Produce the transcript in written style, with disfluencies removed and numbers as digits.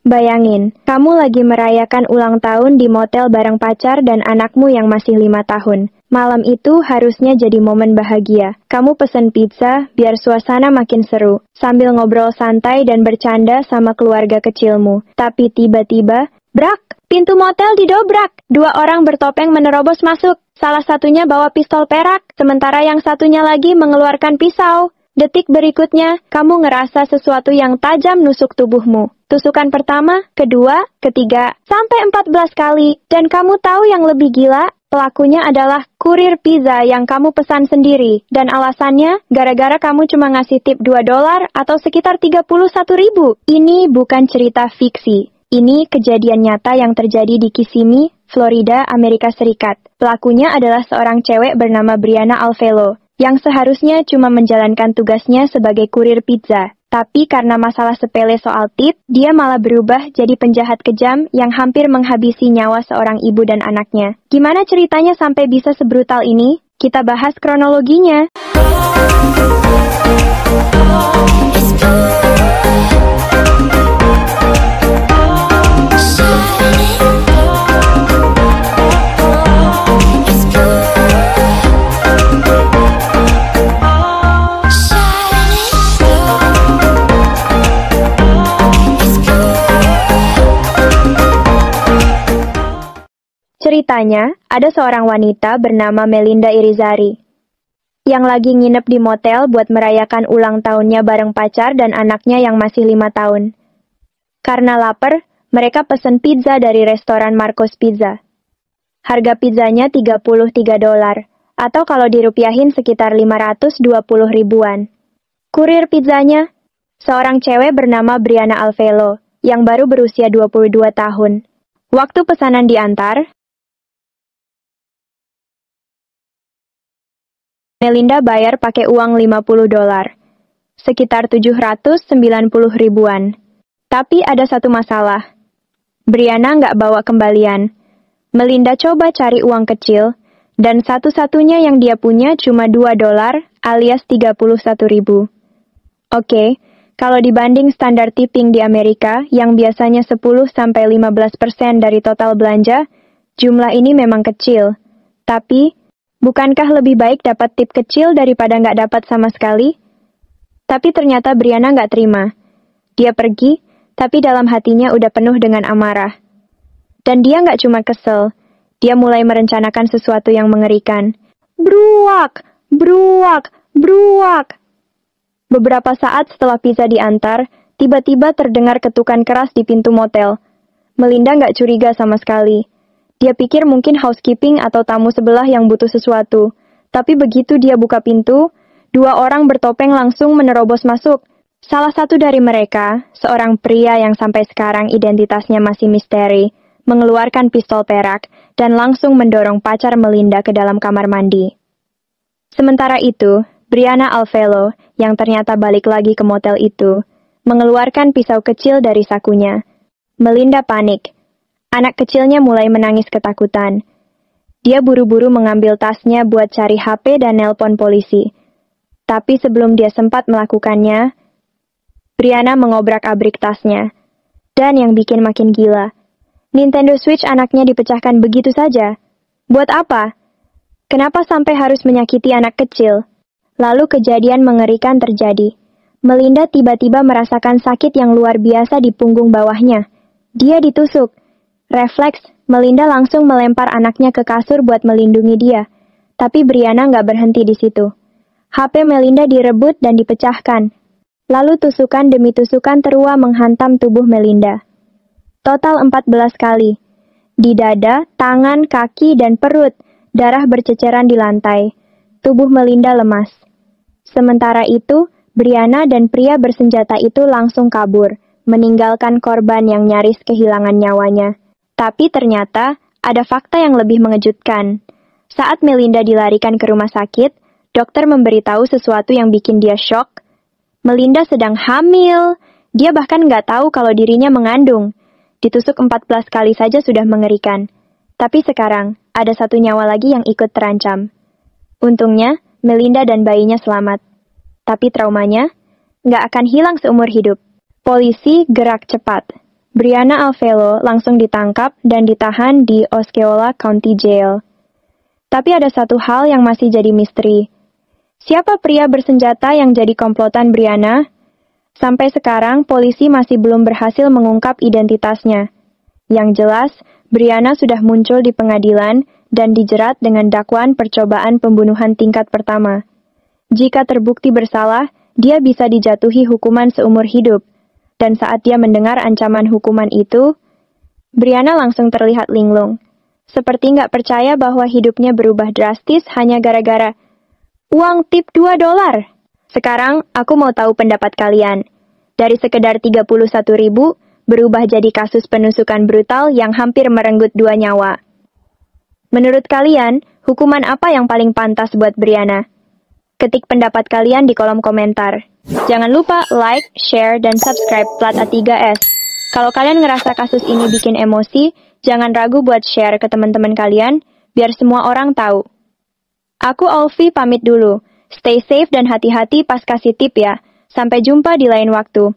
Bayangin, kamu lagi merayakan ulang tahun di motel bareng pacar dan anakmu yang masih 5 tahun. Malam itu harusnya jadi momen bahagia. Kamu pesen pizza biar suasana makin seru, sambil ngobrol santai dan bercanda sama keluarga kecilmu. Tapi tiba-tiba, brak! Pintu motel didobrak. 2 orang bertopeng menerobos masuk. Salah satunya bawa pistol perak, sementara yang satunya lagi mengeluarkan pisau. Detik berikutnya, kamu ngerasa sesuatu yang tajam nusuk tubuhmu. Tusukan pertama, kedua, ketiga, sampai 14 kali. Dan kamu tahu yang lebih gila? Pelakunya adalah kurir pizza yang kamu pesan sendiri. Dan alasannya, gara-gara kamu cuma ngasih tip $2 atau sekitar 31.000. Ini bukan cerita fiksi. Ini kejadian nyata yang terjadi di Kissimmee, Florida, Amerika Serikat. Pelakunya adalah seorang cewek bernama Brianna Alvelo, yang seharusnya cuma menjalankan tugasnya sebagai kurir pizza. Tapi karena masalah sepele soal tip, dia malah berubah jadi penjahat kejam yang hampir menghabisi nyawa seorang ibu dan anaknya. Gimana ceritanya sampai bisa sebrutal ini? Kita bahas kronologinya. Ceritanya, ada seorang wanita bernama Melinda Irizarry yang lagi nginep di motel buat merayakan ulang tahunnya bareng pacar dan anaknya yang masih 5 tahun. Karena lapar, mereka pesen pizza dari restoran Marcos Pizza. Harga pizzanya $33, atau kalau dirupiahin sekitar 520 ribuan. Kurir pizzanya, seorang cewek bernama Brianna Alvelo, yang baru berusia 22 tahun. Waktu pesanan diantar, Melinda bayar pakai uang $50, sekitar 790 ribuan. Tapi ada satu masalah. Brianna nggak bawa kembalian. Melinda coba cari uang kecil, dan satu-satunya yang dia punya cuma $2 alias 31 ribu. Oke, kalau dibanding standar tipping di Amerika yang biasanya 10-15% dari total belanja, jumlah ini memang kecil. Tapi, bukankah lebih baik dapat tip kecil daripada nggak dapat sama sekali? Tapi ternyata Brianna nggak terima. Dia pergi, tapi dalam hatinya udah penuh dengan amarah. Dan dia nggak cuma kesel, dia mulai merencanakan sesuatu yang mengerikan. Bruak! Bruak! Bruak! Beberapa saat setelah pizza diantar, tiba-tiba terdengar ketukan keras di pintu motel. Melinda nggak curiga sama sekali. Dia pikir mungkin housekeeping atau tamu sebelah yang butuh sesuatu. Tapi begitu dia buka pintu, 2 orang bertopeng langsung menerobos masuk. Salah satu dari mereka, seorang pria yang sampai sekarang identitasnya masih misteri, mengeluarkan pistol perak dan langsung mendorong pacar Melinda ke dalam kamar mandi. Sementara itu, Brianna Alvelo, yang ternyata balik lagi ke motel itu, mengeluarkan pisau kecil dari sakunya. Melinda panik. Anak kecilnya mulai menangis ketakutan. Dia buru-buru mengambil tasnya buat cari HP dan nelpon polisi. Tapi sebelum dia sempat melakukannya, Brianna mengobrak-abrik tasnya. Dan yang bikin makin gila, Nintendo Switch anaknya dipecahkan begitu saja. Buat apa? Kenapa sampai harus menyakiti anak kecil? Lalu kejadian mengerikan terjadi. Melinda tiba-tiba merasakan sakit yang luar biasa di punggung bawahnya. Dia ditusuk. Refleks, Melinda langsung melempar anaknya ke kasur buat melindungi dia. Tapi Brianna nggak berhenti di situ. HP Melinda direbut dan dipecahkan. Lalu tusukan demi tusukan terua menghantam tubuh Melinda. Total 14 kali. Di dada, tangan, kaki, dan perut, darah berceceran di lantai. Tubuh Melinda lemas. Sementara itu, Brianna dan pria bersenjata itu langsung kabur, meninggalkan korban yang nyaris kehilangan nyawanya. Tapi ternyata, ada fakta yang lebih mengejutkan. Saat Melinda dilarikan ke rumah sakit, dokter memberitahu sesuatu yang bikin dia shock. Melinda sedang hamil. Dia bahkan nggak tahu kalau dirinya mengandung. Ditusuk 14 kali saja sudah mengerikan. Tapi sekarang, ada satu nyawa lagi yang ikut terancam. Untungnya, Melinda dan bayinya selamat. Tapi traumanya nggak akan hilang seumur hidup. Polisi gerak cepat. Brianna Alvelo langsung ditangkap dan ditahan di Osceola County Jail. Tapi ada satu hal yang masih jadi misteri. Siapa pria bersenjata yang jadi komplotan Brianna? Sampai sekarang, polisi masih belum berhasil mengungkap identitasnya. Yang jelas, Brianna sudah muncul di pengadilan dan dijerat dengan dakwaan percobaan pembunuhan tingkat pertama. Jika terbukti bersalah, dia bisa dijatuhi hukuman seumur hidup. Dan saat dia mendengar ancaman hukuman itu, Brianna langsung terlihat linglung. Seperti nggak percaya bahwa hidupnya berubah drastis hanya gara-gara uang tip $2. Sekarang, aku mau tahu pendapat kalian. Dari sekedar 31.000, berubah jadi kasus penusukan brutal yang hampir merenggut 2 nyawa. Menurut kalian, hukuman apa yang paling pantas buat Brianna? Ketik pendapat kalian di kolom komentar. Jangan lupa like, share, dan subscribe Plat A3S. Kalau kalian ngerasa kasus ini bikin emosi, jangan ragu buat share ke teman-teman kalian, biar semua orang tahu. Aku Olvi pamit dulu. Stay safe dan hati-hati pas kasih tip ya. Sampai jumpa di lain waktu.